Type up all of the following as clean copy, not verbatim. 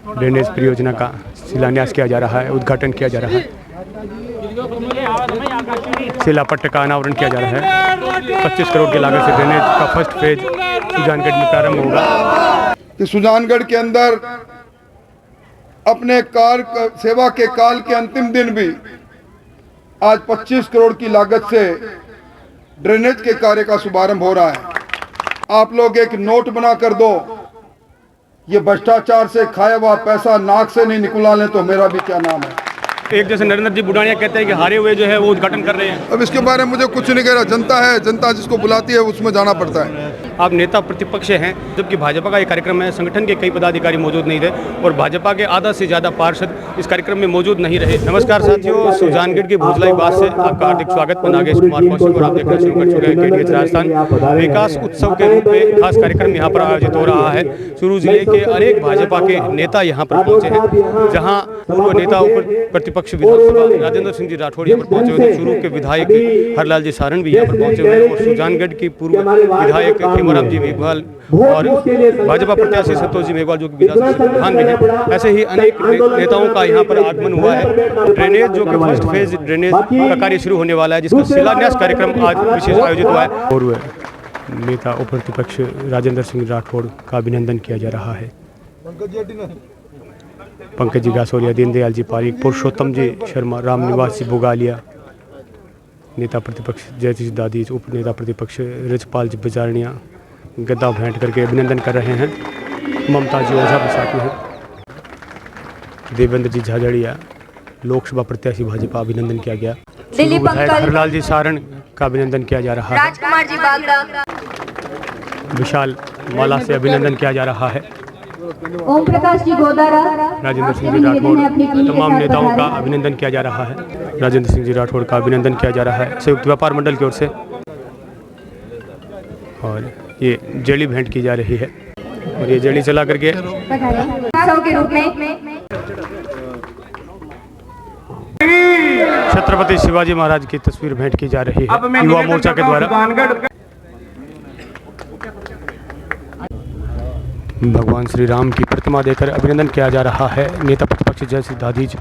Drainage परियोजना का शिलान्यास किया जा रहा है, उद्घाटन किया जा रहा है, शिलापट्ट का अनावरण किया जा रहा है। 25 करोड़ की लागत से ड्रेनेज का फर्स्ट फेज सुजानगढ़ में प्रारंभ होगा। कि सुजानगढ़ के अंदर अपने सेवा के काल के अंतिम दिन भी आज 25 करोड़ की लागत से ड्रेनेज के कार्य का शुभारंभ हो रहा है। आप लोग एक नोट बना कर दो, ये भ्रष्टाचार से खाया हुआ पैसा नाक से नहीं निकला लें तो मेरा भी क्या नाम है। एक जैसे नरेंद्र जी बुढ़ानिया कहते हैं कि हारे हुए जो है वो उद्घाटन कर रहे हैं। अब इसके बारे में मुझे कुछ नहीं कह रहा, जनता है, जनता जिसको बुलाती है उसमें जाना पड़ता है। आप नेता प्रतिपक्ष हैं, जबकि भाजपा का ये कार्यक्रम है, संगठन के कई पदाधिकारी मौजूद नहीं थे और भाजपा के आधा से ज़्यादा पार्षद इस कार्यक्रम में मौजूद नहीं रहे। नमस्कार साथियों, सुजानगढ़ की भोजलाई बात से आपका हार्दिक स्वागत। मैं नागेश कुमार कौशिक और आप देखना शुरू कर चुके हैं KTH राजस्थान। विकास उत्सव के रूप में खास कार्यक्रम यहाँ पर आयोजित हो रहा है। चूरू जिले के अनेक भाजपा के नेता यहाँ पर पहुँचे हैं, जहाँ पूर्व नेता प्रतिपक्ष विधानसभा राजेंद्र सिंह जी राठौड़ यहाँ पर पहुँचे हुए थे। चूरू के विधायक हरलाल जी सारण भी यहाँ पर पहुँचे हुए हैं और सुजानगढ़ की पूर्व विधायक खेमराम जी मेघवाल और भाजपा प्रत्याशी संतोष जी मेघवाल जो कि विधानसभा प्रधान भी हैं, ऐसे ही अनेक नेताओं का यहाँ पर आगमन हुआ है। ड्रेनेज जो कि फर्स्ट फेज ड्रेनेज का कार्य शुरू होने वाला है, जिसका शिलान्यास कार्यक्रम आज विशेष आयोजित हुआ है और नेता उप प्रतिपक्ष राजेंद्र सिंह राठौड़ का अभिनंदन किया जा रहा है। पंकज जी गासोलिया, दीनदयाल जी पारीक, पुरुषोत्तम जी शर्मा, रामनिवास जी बुगालिया, नेता प्रतिपक्ष जयतीश दादी, उप नेता प्रतिपक्ष रजपाल जी बजारनिया गद्दा भेंट करके अभिनंदन कर रहे हैं। ममता जी ओझा भी साथ में हैं। देवेंद्र जी झाझड़िया, लोकसभा प्रत्याशी भाजपा, अभिनंदन किया गया। विधायक हरलाल जी सारण का अभिनंदन किया जा रहा है। राजकुमार जी बागदा, विशाल माला से अभिनंदन किया जा रहा है। ओम प्रकाश जी गोदारा, राजेंद्र सिंह जी राठौड़, तमाम नेताओं का अभिनंदन किया जा रहा है। राजेंद्र सिंह जी राठौड़ का अभिनंदन किया जा रहा है संयुक्त व्यापार मंडल की ओर से, और ये जेली भेंट की जा रही है और ये जेली चला करके के रूप में छत्रपति शिवाजी महाराज की तस्वीर भेंट की जा रही है युवा मोर्चा के द्वारा। भगवान श्री राम की प्रतिमा देकर अभिनंदन किया जा रहा है। नेता प्रतिपक्ष जयश्री दादीज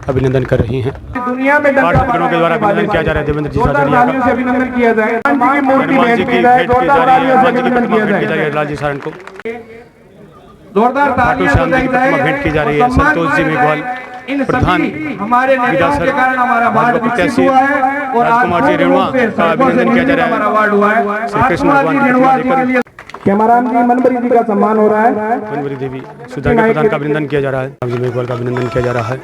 अभिनंदन कर रही हैं। दुनिया में पार्षदों के द्वारा अभिनंदन किया जा रहा है। देवेंद्र जी साझड़िया का अभिनंदन किया जाए। हनुमान जी की मूर्ति भेंट की जाए, जोरदार तालियों से अभिनंदन किया जाए। लाल जी सारण को जोरदार तालियों से भेंट की जा रही है। संतोष जी मेघवाल प्रधान हमारे नेताओं के कारण हमारा वार्ड विकसित हुआ है और राजकुमार जी रेणुआ का अभिनंदन किया जा रहा है। हमारा वार्ड हुआ है। श्री कृष्ण भगवान कैमराम जी मनबरी जी का सम्मान हो रहा है। मनबरी देवी सुधाकर प्रधान का अभिनंदन किया जा रहा है। राम जी मेघवाल का अभिनंदन किया जा रहा है।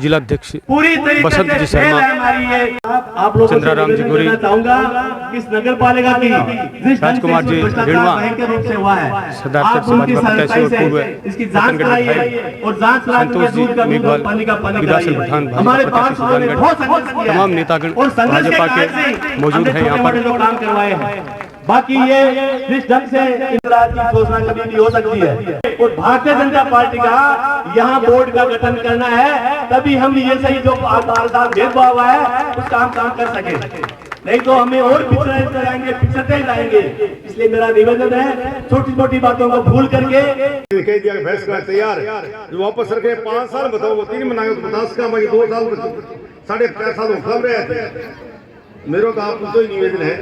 जिला अध्यक्ष बसंत जी शर्मा, चंद्रा राम जी गोरी, इस नगर पालिका की राजकुमार जी रेणुआ, सरदार समाज प्रत्याशी और पूर्व संतोष जी मेघवाल, विधानसभा प्रधान भाजपा सुजानगढ़, तमाम नेतागण भाजपा के मौजूद हैं यहाँ पर। बाकी ये जिस ढंग से इंदिरा की घोषणा कभी भी हो सकती है और भारतीय जनता पार्टी का यहाँ बोर्ड का गठन करना है, तभी हम ये सही जो भेदभाव है उसका हम काम कर सके, नहीं तो हमें और पिछड़ते जाएंगे। इसलिए मेरा निवेदन है, छोटी छोटी बातों को भूल करके कह दिया फैसला तैयार जो वापस रखे 5 साल बताओ, वो 3 महीने तो 50 का 2 साल 5.5 साल कम रहे थे। मेरा तो आपको तो निवेदन है,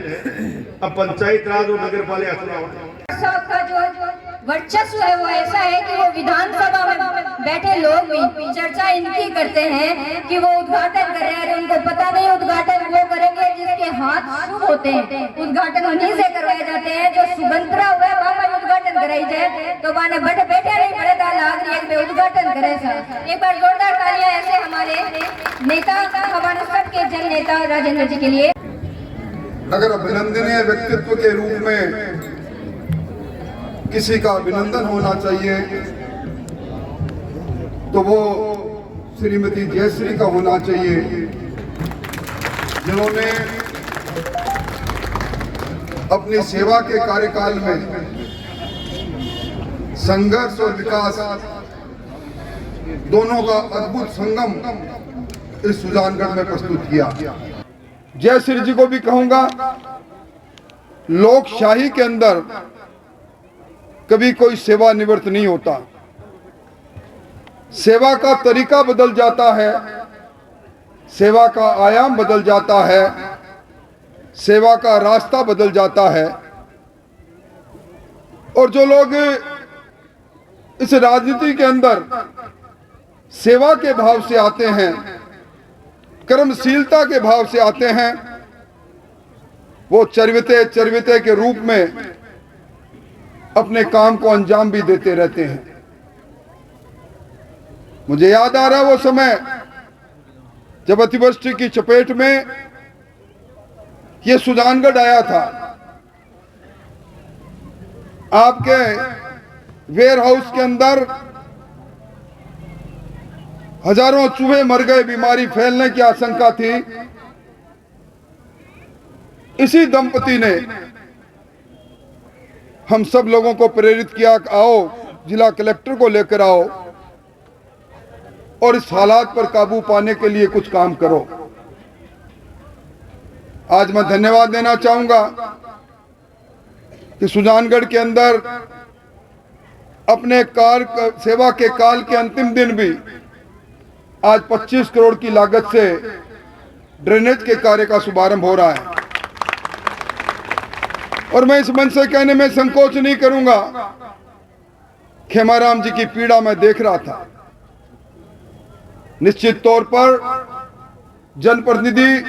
अब पंचायत राज और नगर पालिका का जो वर्चस्व है वो ऐसा है कि वो विधानसभा में बैठे लोग भी चर्चा इनकी करते हैं कि वो उद्घाटन कर रहे हैं। उनको पता नहीं उद्घाटन वो करेंगे जिसके हाथ शुभ होते हैं। उद्घाटन उन्हीं से करवाए जाते हैं जो सुगंतरा हुआ है, वहाँ पर उद्घाटन कराई जाए तो माने बैठे नहीं पड़ेगा, लाग रही है उद्घाटन करे। एक बार जोरदार तालियां ऐसे हमारे नेता, हमारे सबके जन नेता राजेंद्र जी के लिए। अगर अभिनंदनीय व्यक्तित्व के रूप में किसी का अभिनंदन होना चाहिए तो वो श्रीमती जयश्री का होना चाहिए, जिन्होंने अपनी सेवा के कार्यकाल में संघर्ष और विकास दोनों का अद्भुत संगम इस सुजानगढ़ में प्रस्तुत किया। जयश्री जी को भी कहूंगा, लोकशाही के अंदर कभी कोई सेवानिवृत्त नहीं होता। सेवा का तरीका बदल जाता है, सेवा का आयाम बदल जाता है, सेवा का रास्ता बदल जाता है। और जो लोग इस राजनीति के अंदर सेवा के भाव से आते हैं, कर्मशीलता के भाव से आते हैं, वो चरविते के रूप में अपने काम को अंजाम भी देते रहते हैं। मुझे याद आ रहा है वो समय जब अतिवृष्टि की चपेट में ये सुजानगढ़ आया था। आपके वेयर हाउस के अंदर हजारों चूहे मर गए, बीमारी फैलने की आशंका थी। इसी दंपति ने हम सब लोगों को प्रेरित किया कि आओ जिला कलेक्टर को लेकर आओ और इस हालात पर काबू पाने के लिए कुछ काम करो। आज मैं धन्यवाद देना चाहूंगा कि सुजानगढ़ के अंदर अपने सेवा के काल के अंतिम दिन भी आज 25 करोड़ की लागत से ड्रेनेज के कार्य का शुभारंभ हो रहा है। और मैं इस मंच से कहने में संकोच नहीं करूंगा, खेमाराम जी की पीड़ा मैं देख रहा था। निश्चित तौर पर जनप्रतिनिधि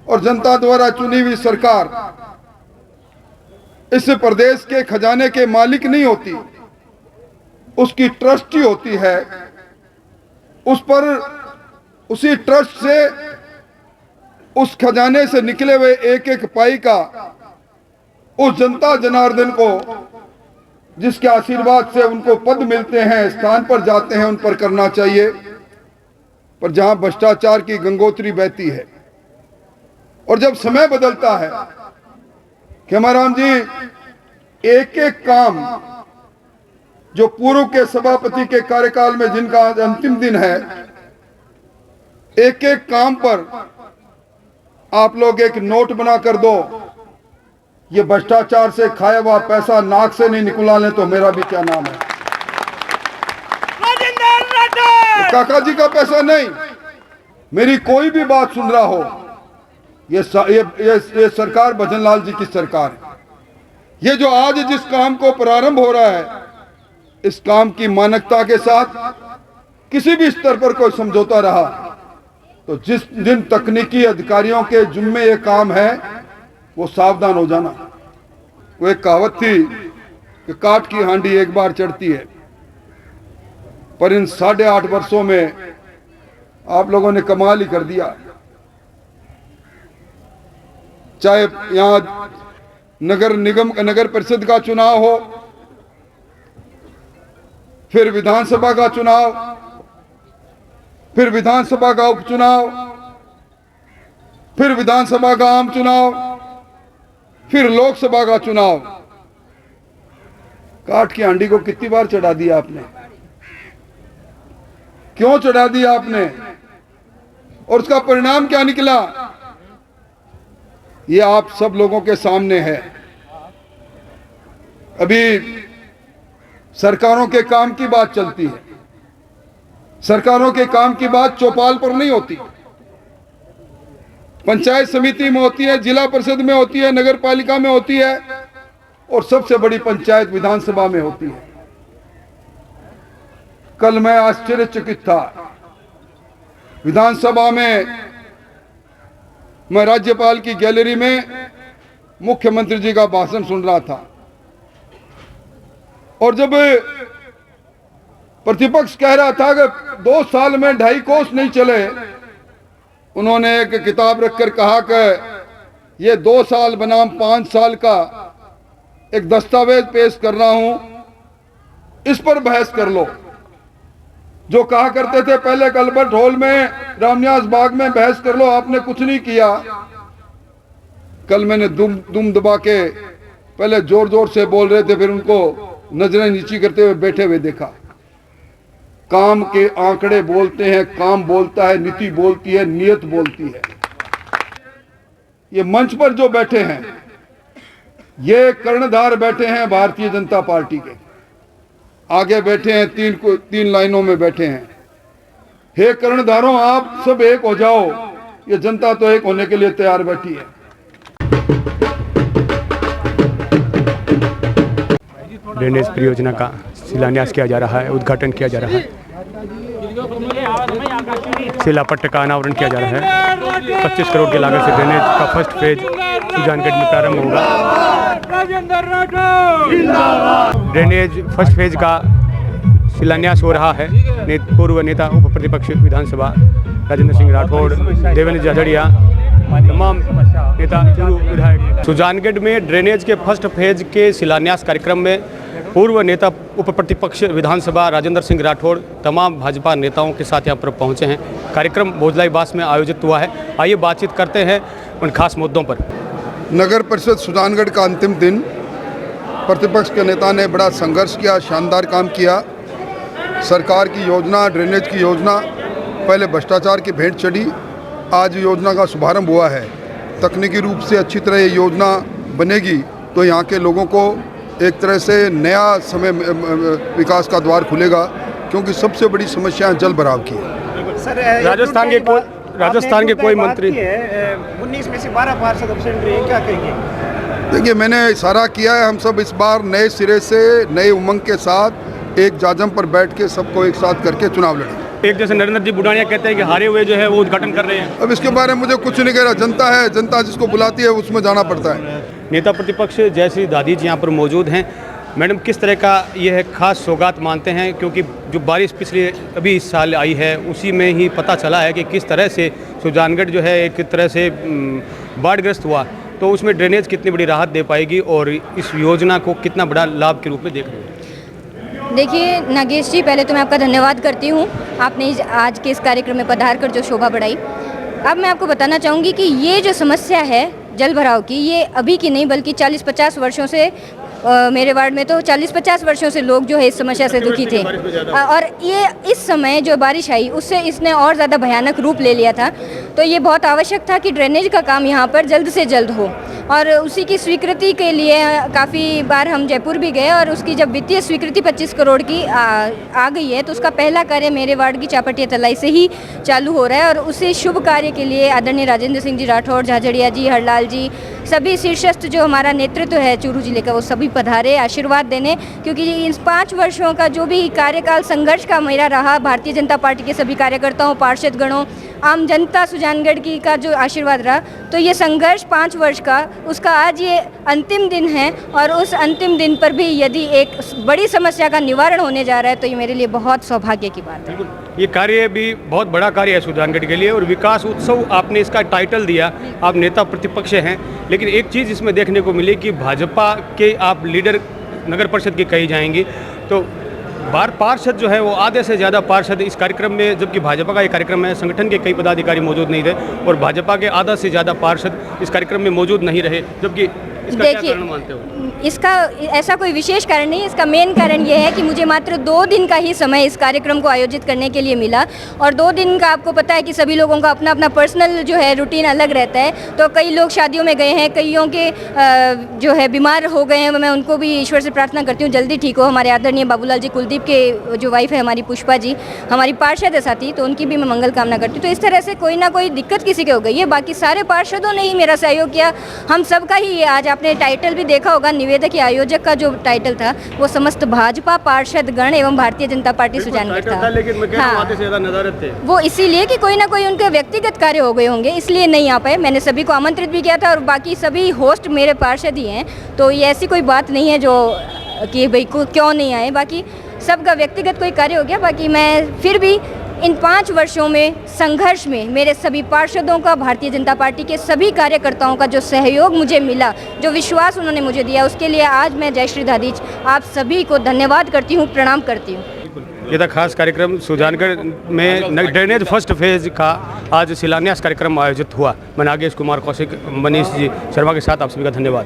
और जनता द्वारा चुनी हुई सरकार इस प्रदेश के खजाने के मालिक नहीं होती, उसकी ट्रस्टी होती है। उस पर उसी ट्रस्ट से उस खजाने से निकले हुए एक एक पाई का उस जनता जनार्दन को, जिसके आशीर्वाद से उनको पद मिलते हैं, स्थान पर जाते हैं, उन पर करना चाहिए। पर जहां भ्रष्टाचार की गंगोत्री बहती है और जब समय बदलता है, खेमाराम जी एक एक काम जो पूर्व के सभापति के कार्यकाल में जिनका आज अंतिम दिन है, एक एक काम पर आप लोग एक नोट बना कर दो। ये भ्रष्टाचार से खाया हुआ पैसा नाक से नहीं निकला तो मेरा भी क्या नाम है। काका जी का पैसा नहीं, मेरी कोई भी बात सुन रहा हो, ये सरकार भजनलाल जी की सरकार है। ये जो आज जिस काम को प्रारंभ हो रहा है, इस काम की मानकता के साथ किसी भी स्तर पर कोई समझौता रहा तो जिन तकनीकी अधिकारियों के जिम्मे ये काम है वो सावधान हो जाना। वो एक कहावत थी कि काठ की हांडी एक बार चढ़ती है, पर इन 8.5 वर्षों में आप लोगों ने कमाल ही कर दिया। चाहे यहां नगर परिषद का चुनाव हो, फिर विधानसभा का चुनाव, फिर विधानसभा का उपचुनाव, फिर विधानसभा का आम चुनाव, फिर लोकसभा का चुनाव, काठ की हांडी को कितनी बार चढ़ा दिया आपने? क्यों चढ़ा दिया आपने? और उसका परिणाम क्या निकला? ये आप सब लोगों के सामने है। अभी सरकारों के काम की बात चलती है, सरकारों के काम की बात चौपाल पर नहीं होती, पंचायत समिति में होती है, जिला परिषद में होती है, नगर पालिका में होती है, और सबसे बड़ी पंचायत विधानसभा में होती है। कल मैं आश्चर्यचकित था, विधानसभा में मैं राज्यपाल की गैलरी में मुख्यमंत्री जी का भाषण सुन रहा था, और जब प्रतिपक्ष कह रहा था कि 2 साल में 2.5 कोस नहीं चले, उन्होंने एक किताब रखकर कहा कि ये 2 साल बनाम 5 साल का एक दस्तावेज पेश कर रहा हूं, इस पर बहस कर लो। जो कहा करते थे पहले अल्बर्ट हॉल में, रामनिवास बाग में बहस कर लो, आपने कुछ नहीं किया। कल मैंने दुम दबा के, पहले जोर जोर से बोल रहे थे, फिर उनको नजरें नीची करते हुए बैठे हुए देखा। काम के आंकड़े बोलते हैं, काम बोलता है, नीति बोलती है, नियत बोलती है। ये मंच पर जो बैठे हैं, ये कर्णधार बैठे हैं भारतीय जनता पार्टी के। आगे बैठे हैं, तीन लाइनों में बैठे हैं। हे कर्णधारों, आप सब एक हो जाओ, ये जनता तो एक होने के लिए तैयार बैठी है। ड्रेनेज परियोजना का शिलान्यास किया जा रहा है, उद्घाटन किया जा रहा है, शिलापट्ट का अनावरण किया जा रहा है। 25 करोड़ की लागत से ड्रेनेज का फर्स्ट फेज सुजानगढ़ में प्रारंभ होगा। ड्रेनेज फर्स्ट फेज का शिलान्यास हो रहा है। पूर्व नेता उप प्रतिपक्ष विधानसभा राजेंद्र सिंह राठौड़, देवेंद्र झाझड़िया, तमाम नेता विधायक। सुजानगढ़ में ड्रेनेज के फर्स्ट फेज के शिलान्यास कार्यक्रम में पूर्व नेता उप प्रतिपक्ष विधानसभा राजेंद्र सिंह राठौड़ तमाम भाजपा नेताओं के साथ यहाँ पर पहुँचे हैं। कार्यक्रम भोजलाई बास में आयोजित हुआ है। आइए बातचीत करते हैं उन खास मुद्दों पर। नगर परिषद सुजानगढ़ का अंतिम दिन, प्रतिपक्ष के नेता ने बड़ा संघर्ष किया, शानदार काम किया। सरकार की योजना, ड्रेनेज की योजना, पहले भ्रष्टाचार की भेंट चढ़ी, आज योजना का शुभारंभ हुआ है। तकनीकी रूप से अच्छी तरह ये योजना बनेगी तो यहाँ के लोगों को एक तरह से नया समय विकास का द्वार खुलेगा, क्योंकि सबसे बड़ी समस्या जल भराव की है। राजस्थान के कोई मंत्री 19 में से 12 पार्षद एब्सेंट रहे, क्या कहेंगे? देखिए, मैंने इशारा किया है, हम सब इस बार नए सिरे से, नए उमंग के साथ एक जाजम पर बैठ के सबको एक साथ करके चुनाव लड़ेंगे। एक जैसे नरेंद्र जी बुढ़ानिया कहते हैं कि हारे हुए जो है वो उद्घाटन कर रहे हैं। अब इसके बारे में मुझे कुछ नहीं कह रहा, जनता है, जनता जिसको बुलाती है उसमें जाना पड़ता है। नेता प्रतिपक्ष जयश्री दादी जी यहाँ पर मौजूद हैं। मैडम, किस तरह का यह खास सौगात मानते हैं, क्योंकि जो बारिश पिछले अभी इस साल आई है उसी में ही पता चला है कि किस तरह से सुजानगढ़ जो है एक तरह से बाढ़ग्रस्त हुआ, तो उसमें ड्रेनेज कितनी बड़ी राहत दे पाएगी और इस योजना को कितना बड़ा लाभ के रूप में देख रहे हैं? देखिए नागेश जी, पहले तो मैं आपका धन्यवाद करती हूँ, आपने आज के इस कार्यक्रम में पधार कर जो शोभा बढ़ाई। अब मैं आपको बताना चाहूँगी कि ये जो समस्या है जल भराव की, ये अभी की नहीं बल्कि 40-50 वर्षों से मेरे वार्ड में तो 40-50 वर्षों से लोग जो है इस समस्या से दुखी थे। और ये इस समय जो बारिश आई उससे इसने और ज़्यादा भयानक रूप ले लिया था। तो ये बहुत आवश्यक था कि ड्रेनेज का काम यहाँ पर जल्द से जल्द हो, और उसी की स्वीकृति के लिए काफ़ी बार हम जयपुर भी गए, और उसकी जब वित्तीय स्वीकृति 25 करोड़ की आ गई है तो उसका पहला कार्य मेरे वार्ड की चापटिया तलाई से ही चालू हो रहा है। और उसी शुभ कार्य के लिए आदरणीय राजेंद्र सिंह जी राठौड़, झाझड़िया जी, हरलाल जी, सभी शीर्षस्थ जो हमारा नेतृत्व है चूरू जिले का, वो सभी पधारे आशीर्वाद देने, क्योंकि इन 5 वर्षों का जो भी कार्यकाल संघर्ष का मेरा रहा, भारतीय जनता पार्टी के सभी कार्यकर्ताओं, पार्षदगणों, आम जनता सुजानगढ़ की का जो आशीर्वाद रहा, तो ये संघर्ष 5 वर्ष का, उसका आज ये अंतिम दिन है। और उस अंतिम दिन पर भी यदि एक बड़ी समस्या का निवारण होने जा रहा है तो ये मेरे लिए बहुत सौभाग्य की बात है। ये कार्य भी बहुत बड़ा कार्य है सुजानगढ़ के लिए, और विकास उत्सव आपने इसका टाइटल दिया। आप नेता प्रतिपक्ष हैं, लेकिन एक चीज़ इसमें देखने को मिली कि भाजपा के आप लीडर नगर परिषद की कही जाएंगी, तो पार्षद जो है वो आधे से ज़्यादा पार्षद इस कार्यक्रम में, जबकि भाजपा का ये कार्यक्रम है, संगठन के कई पदाधिकारी मौजूद नहीं थे और भाजपा के आधा से ज़्यादा पार्षद इस कार्यक्रम में मौजूद नहीं रहे, जबकि इसका क्या कारण मानते हो? इसका ऐसा कोई विशेष कारण नहीं है। इसका मेन कारण ये है कि मुझे मात्र 2 दिन का ही समय इस कार्यक्रम को आयोजित करने के लिए मिला, और 2 दिन का आपको पता है कि सभी लोगों का अपना अपना पर्सनल जो है रूटीन अलग रहता है। तो कई लोग शादियों में गए हैं, कईयों के जो है बीमार हो गए हैं, मैं उनको भी ईश्वर से प्रार्थना करती हूँ जल्दी ठीक हो। हमारे आदरणीय बाबूलाल जी कुलदीप के जो वाइफ है हमारी पुष्पा जी, हमारी पार्षद है साथी, तो उनकी भी मैं मंगल कामना करती हूँ। तो इस तरह से कोई ना कोई दिक्कत किसी के हो गई है, बाकी सारे पार्षदों ने ही मेरा सहयोग किया, हम सबका ही ये आज आपने टाइटल भी देखा होगा, निवेदक या आयोजक का जो टाइटल था वो समस्त भाजपा पार्षद गण एवं भारतीय जनता पार्टी सुजानगढ़ था। लेकिन मैं कह रहा हूं आधे से ज़्यादा नदारत थे वो इसीलिए कि कोई ना कोई उनके व्यक्तिगत कार्य हो गए होंगे, इसलिए नहीं आ पाए। मैंने सभी को आमंत्रित भी किया था और बाकी सभी होस्ट मेरे पार्षद ही हैं, तो ये ऐसी कोई बात नहीं है जो कि भाई क्यों नहीं आए, बाकी सबका व्यक्तिगत कोई कार्य हो गया। बाकी मैं फिर भी इन 5 वर्षों में संघर्ष में मेरे सभी पार्षदों का, भारतीय जनता पार्टी के सभी कार्यकर्ताओं का जो सहयोग मुझे मिला, जो विश्वास उन्होंने मुझे दिया, उसके लिए आज मैं जयश्री दादीज आप सभी को धन्यवाद करती हूँ, प्रणाम करती हूँ। ये था खास कार्यक्रम सुजानगढ़ में ड्रेनेज फर्स्ट फेज का आज शिलान्यास कार्यक्रम आयोजित हुआ। मैं नागेश कुमार कौशिक, मनीष जी शर्मा के साथ आप सभी का धन्यवाद।